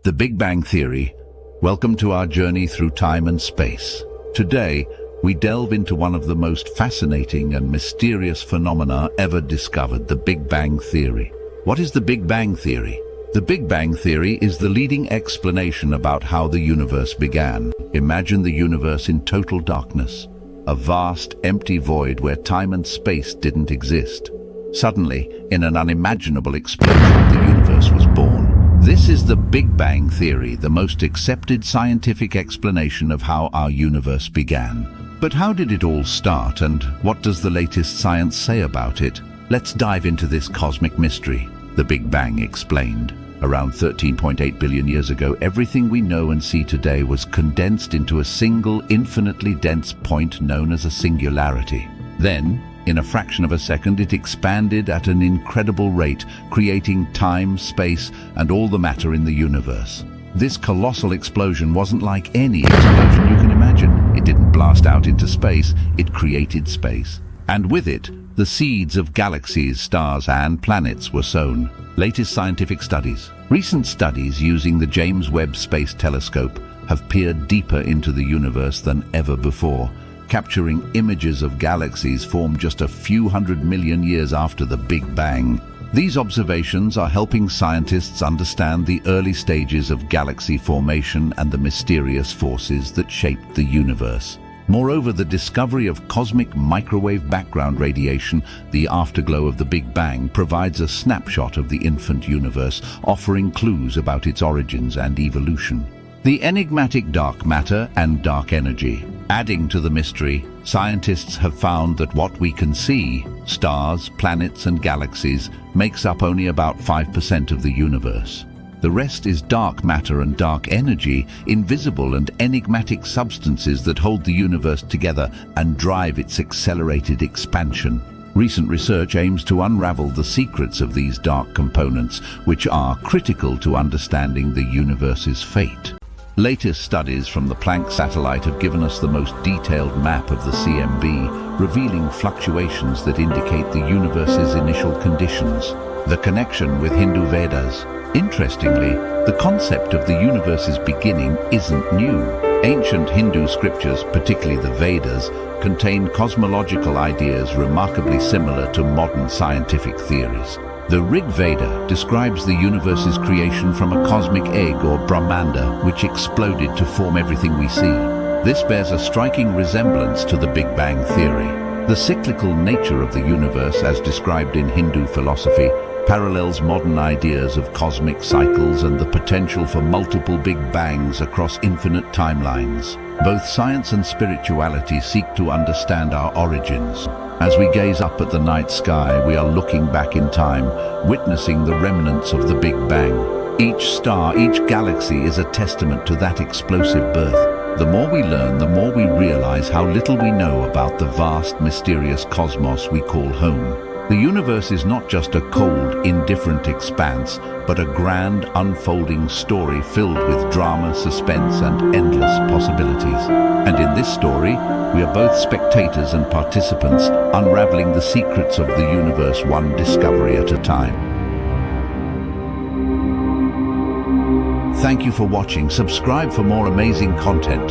The Big Bang Theory. Welcome to our journey through time and space. Today, we delve into one of the most fascinating and mysterious phenomena ever discovered, the Big Bang Theory. What is the Big Bang Theory? The Big Bang Theory is the leading explanation about how the universe began. Imagine the universe in total darkness, a vast, empty void where time and space didn't exist. Suddenly, in an unimaginable explosion, the universe was born. This is the Big Bang Theory, the most accepted scientific explanation of how our universe began. But how did it all start, and what does the latest science say about it? Let's dive into this cosmic mystery. The Big Bang explained. Around 13.8 billion years ago, everything we know and see today was condensed into a single, infinitely dense point known as a singularity. Then, in a fraction of a second, it expanded at an incredible rate, creating time, space, and all the matter in the universe. This colossal explosion wasn't like any explosion you can imagine. It didn't blast out into space, it created space. And with it, the seeds of galaxies, stars, and planets were sown. Latest scientific studies. Recent studies using the James Webb Space Telescope have peered deeper into the universe than ever before, capturing images of galaxies formed just a few 100 million years after the Big Bang. These observations are helping scientists understand the early stages of galaxy formation and the mysterious forces that shaped the universe. Moreover, the discovery of cosmic microwave background radiation, the afterglow of the Big Bang, provides a snapshot of the infant universe, offering clues about its origins and evolution. The enigmatic dark matter and dark energy. Adding to the mystery, scientists have found that what we can see, stars, planets, and galaxies, makes up only about 5% of the universe. The rest is dark matter and dark energy, invisible and enigmatic substances that hold the universe together and drive its accelerated expansion. Recent research aims to unravel the secrets of these dark components, which are critical to understanding the universe's fate. Latest studies from the Planck satellite have given us the most detailed map of the CMB, revealing fluctuations that indicate the universe's initial conditions. The connection with Hindu Vedas. Interestingly, the concept of the universe's beginning isn't new. Ancient Hindu scriptures, particularly the Vedas, contain cosmological ideas remarkably similar to modern scientific theories. The Rig Veda describes the universe's creation from a cosmic egg or Brahmanda, which exploded to form everything we see. This bears a striking resemblance to the Big Bang Theory. The cyclical nature of the universe, as described in Hindu philosophy, parallels modern ideas of cosmic cycles and the potential for multiple Big Bangs across infinite timelines. Both science and spirituality seek to understand our origins. As we gaze up at the night sky, we are looking back in time, witnessing the remnants of the Big Bang. Each star, each galaxy is a testament to that explosive birth. The more we learn, the more we realize how little we know about the vast, mysterious cosmos we call home. The universe is not just a cold, indifferent expanse, but a grand, unfolding story filled with drama, suspense, and endless possibilities. And in this story, we are both spectators and participants, unraveling the secrets of the universe one discovery at a time. Thank you for watching. Subscribe for more amazing content.